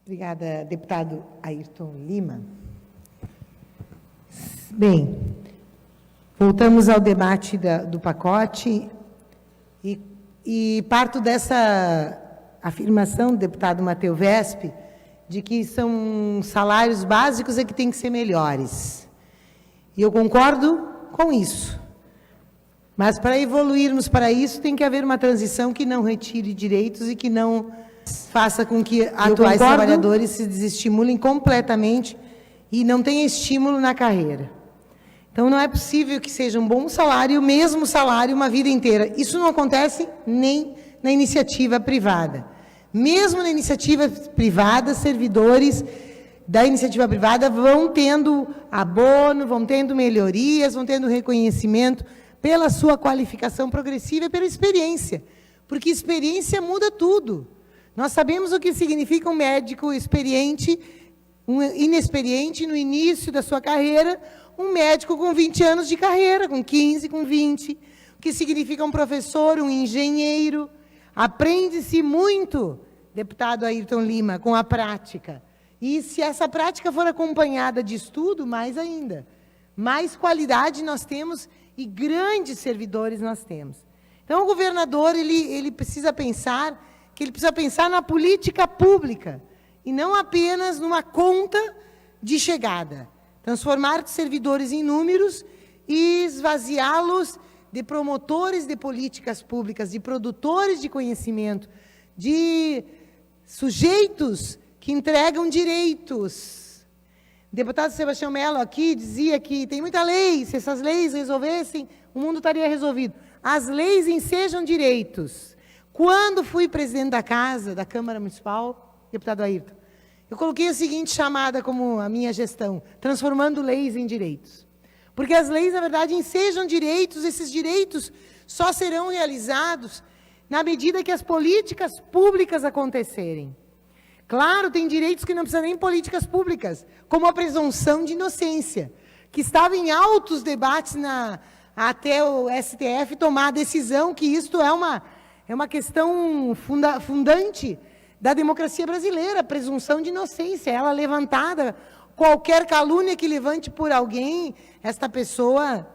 Obrigada, deputado Ayrton Lima. Bem, voltamos ao debate do pacote e parto dessa afirmação do deputado Matheus Wesp de que são salários básicos que têm que ser melhores. E eu concordo com isso. Mas, para evoluirmos para isso, tem que haver uma transição que não retire direitos e que não faça com que atuais trabalhadores se desestimulem completamente e não tenham estímulo na carreira. Então, não é possível que seja um bom salário, o mesmo salário, uma vida inteira. Isso não acontece nem na iniciativa privada. Mesmo na iniciativa privada, servidores da iniciativa privada vão tendo abono, vão tendo melhorias, vão tendo reconhecimento pela sua qualificação progressiva e pela experiência, porque experiência muda tudo. Nós sabemos o que significa um médico experiente, um inexperiente no início da sua carreira, um médico com 20 anos de carreira, com 15, com 20, o que significa um professor, um engenheiro. Aprende-se muito, deputado Ayrton Lima, com a prática. E se essa prática for acompanhada de estudo, mais ainda. Mais qualidade nós temos e grandes servidores nós temos. Então, o governador ele precisa pensar na política pública e não apenas numa conta de chegada. Transformar servidores em números e esvaziá-los de promotores de políticas públicas, de produtores de conhecimento, de sujeitos que entregam direitos. O deputado Sebastião Mello aqui dizia que tem muita lei, se essas leis resolvessem, o mundo estaria resolvido. As leis ensejam direitos. Quando fui presidente da Casa, da Câmara Municipal, deputado Ayrton, eu coloquei a seguinte chamada como a minha gestão, transformando leis em direitos. Porque as leis, na verdade, ensejam direitos, esses direitos só serão realizados na medida que as políticas públicas acontecerem. Claro, tem direitos que não precisam nem políticas públicas, como a presunção de inocência, que estava em altos debates até o STF tomar a decisão que isto é uma questão fundante da democracia brasileira, a presunção de inocência, ela levantada, qualquer calúnia que levante por alguém, esta pessoa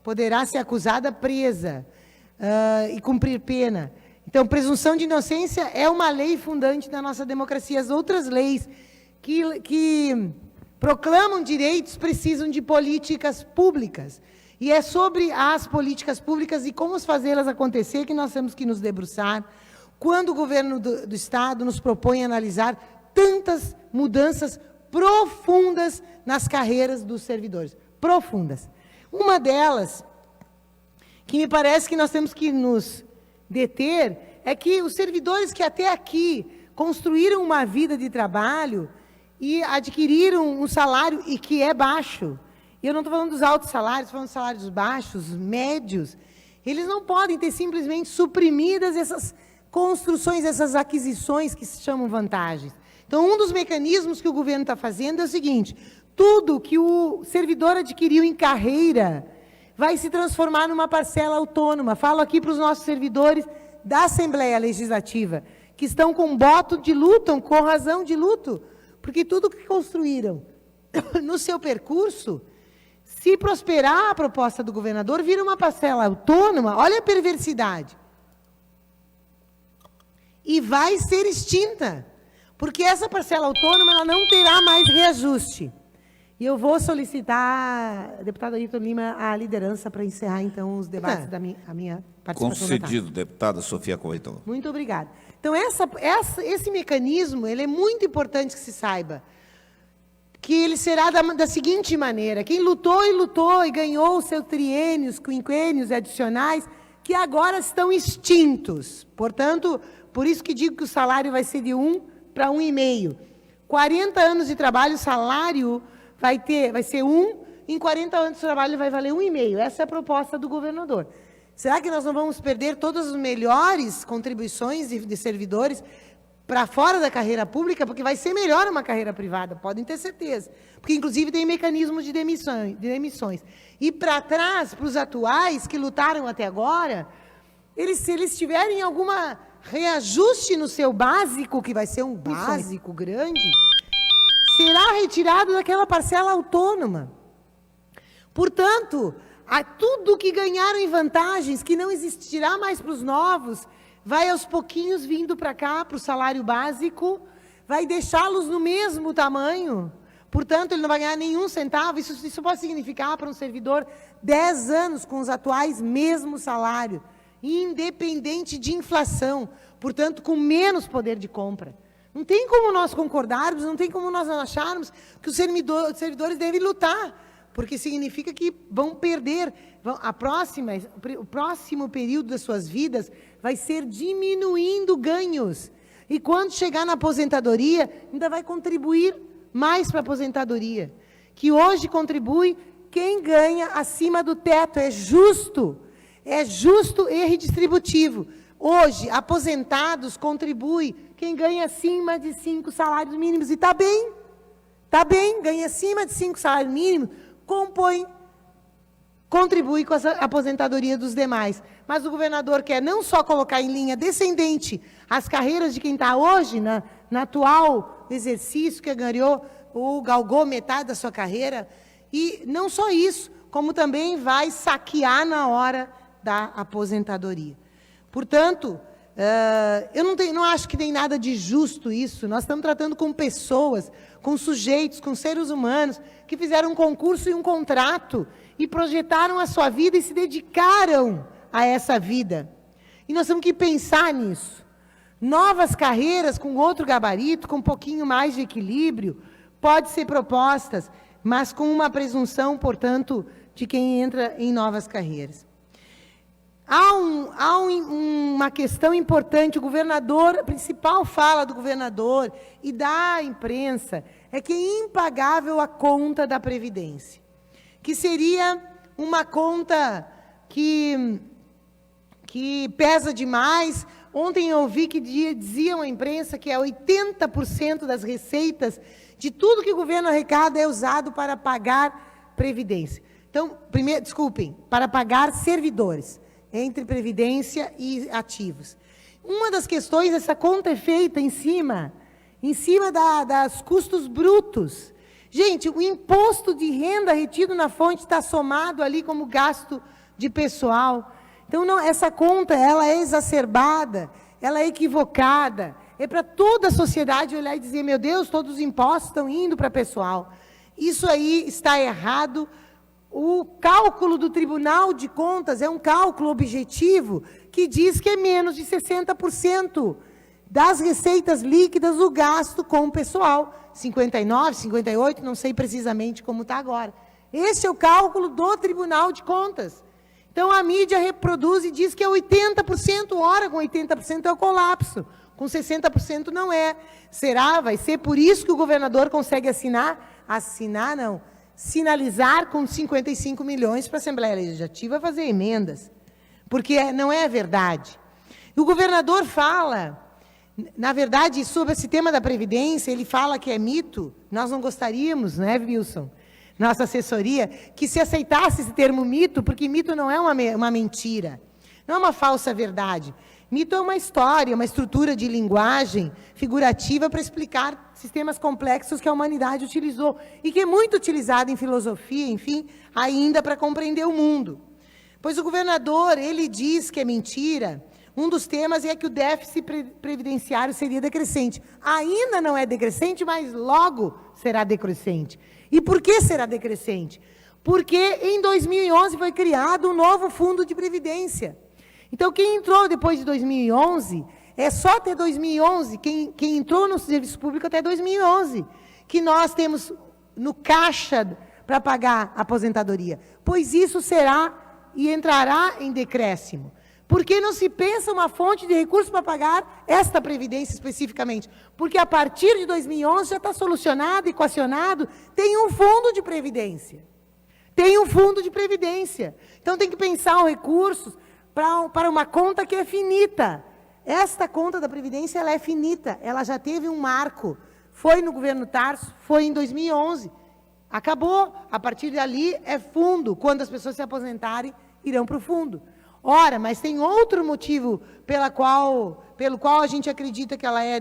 poderá ser acusada presa e cumprir pena. Então, presunção de inocência é uma lei fundante da nossa democracia. As outras leis que proclamam direitos precisam de políticas públicas. E é sobre as políticas públicas e como fazê-las acontecer que nós temos que nos debruçar quando o governo do Estado nos propõe analisar tantas mudanças profundas nas carreiras dos servidores. Profundas. Uma delas, que me parece que nós temos que nos deter, é que os servidores que até aqui construíram uma vida de trabalho e adquiriram um salário e que é baixo, e eu não estou falando dos altos salários, estou falando dos salários baixos, médios, eles não podem ter simplesmente suprimidas essas construções, essas aquisições que se chamam vantagens. Então, um dos mecanismos que o governo está fazendo é o seguinte: tudo que o servidor adquiriu em carreira vai se transformar numa parcela autônoma. Falo aqui para os nossos servidores da Assembleia Legislativa, que estão com boto de luto, com razão de luto, porque tudo que construíram no seu percurso, se prosperar a proposta do governador, vira uma parcela autônoma, olha a perversidade, e vai ser extinta, porque essa parcela autônoma ela não terá mais reajuste. E eu vou solicitar, deputado Ayrton Lima, a liderança para encerrar, então, os debates da minha participação. Concedido, deputada Sofia Coitão. Muito obrigada. Então, esse mecanismo, ele é muito importante que se saiba, que ele será da seguinte maneira: quem lutou e ganhou os seus triênios, quinquênios adicionais, que agora estão extintos. Portanto, por isso que digo que o salário vai ser de 1 para 1,5. 40 anos de trabalho, o salário vai ser 1, em 40 anos de trabalho vai valer 1,5. Essa é a proposta do governador. Será que nós não vamos perder todas as melhores contribuições de servidores para fora da carreira pública? Porque vai ser melhor uma carreira privada, podem ter certeza. Porque, inclusive, tem mecanismos de demissões. E para trás, para os atuais que lutaram até agora, se eles tiverem alguma reajuste no seu básico, que vai ser um básico grande, será retirado daquela parcela autônoma. Portanto, tudo que ganharam em vantagens, que não existirá mais para os novos, vai aos pouquinhos vindo para cá, para o salário básico, vai deixá-los no mesmo tamanho. Portanto, ele não vai ganhar nenhum centavo. Isso pode significar para um servidor 10 anos com os atuais mesmo salário, independente de inflação, portanto, com menos poder de compra. Não tem como nós concordarmos, não tem como nós acharmos que os servidores devem lutar, porque significa que vão perder. O próximo período das suas vidas vai ser diminuindo ganhos. E quando chegar na aposentadoria, ainda vai contribuir mais para a aposentadoria. Que hoje contribui quem ganha acima do teto. É justo e redistributivo. Hoje, aposentados contribui quem ganha acima de 5 salários mínimos. E está bem, ganha acima de 5 salários mínimos, contribui com a aposentadoria dos demais. Mas o governador quer não só colocar em linha descendente as carreiras de quem está hoje, na atual exercício, que ganhou ou galgou metade da sua carreira, e não só isso, como também vai saquear na hora da aposentadoria. Portanto, eu não acho que tem nada de justo isso. Nós estamos tratando com pessoas, com sujeitos, com seres humanos, que fizeram um concurso e um contrato, e projetaram a sua vida e se dedicaram a essa vida. E nós temos que pensar nisso. Novas carreiras com outro gabarito, com um pouquinho mais de equilíbrio, podem ser propostas, mas com uma presunção, portanto, de quem entra em novas carreiras. Há uma questão importante, a principal fala do governador e da imprensa é que é impagável a conta da Previdência, que seria uma conta que pesa demais. Ontem eu ouvi que diziam a imprensa que 80% das receitas de tudo que o governo arrecada é usado para pagar Previdência. Então, para pagar servidores, entre Previdência e ativos. Uma das questões, essa conta é feita em cima dos custos brutos. Gente, o imposto de renda retido na fonte está somado ali como gasto de pessoal. Então, essa conta, ela é exacerbada, ela é equivocada. É para toda a sociedade olhar e dizer, meu Deus, todos os impostos estão indo para pessoal. Isso aí está errado. O cálculo do Tribunal de Contas é um cálculo objetivo que diz que é menos de 60% das receitas líquidas o gasto com o pessoal. 59%, 58%, não sei precisamente como está agora. Esse é o cálculo do Tribunal de Contas. Então, a mídia reproduz e diz que é 80%, ora, com 80% é o colapso, com 60% não é. Vai ser por isso que o governador consegue sinalizar com 55 milhões para a Assembleia Legislativa fazer emendas, porque não é verdade. E o governador fala, na verdade, sobre esse tema da Previdência, ele fala que é mito. Nós não gostaríamos, né, Wilson? Nossa assessoria, que se aceitasse esse termo mito, porque mito não é uma mentira, não é uma falsa verdade. Mito é uma história, uma estrutura de linguagem figurativa para explicar sistemas complexos que a humanidade utilizou e que é muito utilizado em filosofia, enfim, ainda para compreender o mundo. Pois o governador, ele diz que é mentira. Um dos temas é que o déficit previdenciário seria decrescente. Ainda não é decrescente, mas logo será decrescente. E por que será decrescente? Porque em 2011 foi criado um novo fundo de previdência. Então, quem entrou depois de 2011, é só até 2011, quem entrou no serviço público até 2011, que nós temos no caixa para pagar a aposentadoria. Pois isso será e entrará em decréscimo. Por que não se pensa uma fonte de recursos para pagar esta previdência especificamente? Porque a partir de 2011 já está solucionado, equacionado, tem um fundo de previdência. Então, tem que pensar os recursos para uma conta que é finita. Esta conta da Previdência, ela é finita, ela já teve um marco. Foi no governo Tarso, foi em 2011. Acabou. A partir dali é fundo. Quando as pessoas se aposentarem, irão para o fundo. Ora, mas tem outro motivo pelo qual a gente acredita que ela é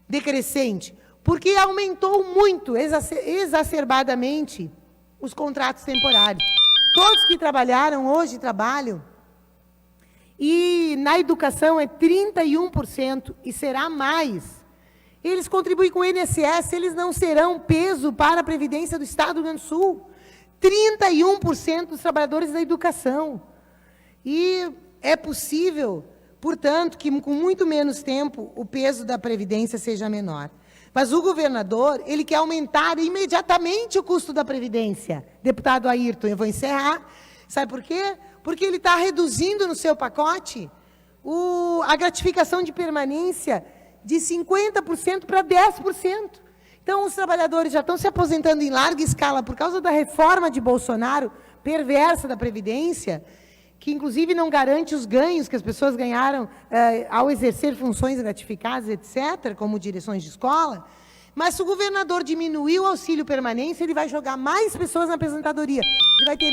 decrescente. Porque aumentou muito, exacerbadamente, os contratos temporários. Todos que trabalharam hoje trabalham. E na educação é 31% e será mais. Eles contribuem com o INSS, eles não serão peso para a Previdência do Estado do Rio Grande do Sul. 31% dos trabalhadores da educação. E é possível, portanto, que com muito menos tempo o peso da Previdência seja menor. Mas o governador, ele quer aumentar imediatamente o custo da Previdência. Deputado Ayrton, eu vou encerrar. Sabe por quê? Porque ele está reduzindo no seu pacote a gratificação de permanência de 50% para 10%. Então, os trabalhadores já estão se aposentando em larga escala por causa da reforma de Bolsonaro, perversa da Previdência, que, inclusive, não garante os ganhos que as pessoas ganharam ao exercer funções gratificadas, etc., como direções de escola. Mas, se o governador diminuir o auxílio permanência, ele vai jogar mais pessoas na aposentadoria. Ele vai ter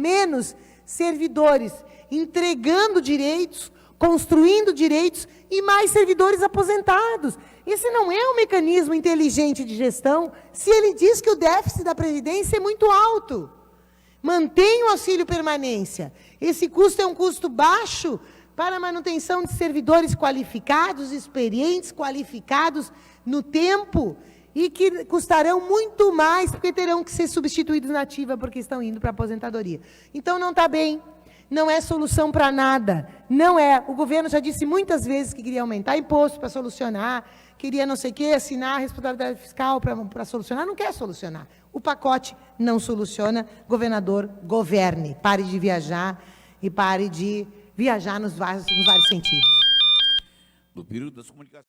menos servidores entregando direitos, construindo direitos e mais servidores aposentados. Esse não é um mecanismo inteligente de gestão se ele diz que o déficit da Previdência é muito alto. Mantenha o auxílio permanência. Esse custo é um custo baixo para a manutenção de servidores qualificados, experientes, qualificados no tempo, e que custarão muito mais, porque terão que ser substituídos na ativa, porque estão indo para a aposentadoria. Então, não está bem, não é solução para nada, não é. O governo já disse muitas vezes que queria aumentar imposto para solucionar, queria não sei o quê, assinar a responsabilidade fiscal para solucionar, não quer solucionar. O pacote não soluciona, governador, governe, pare de viajar e pare de viajar nos vários sentidos. No período das comunicações.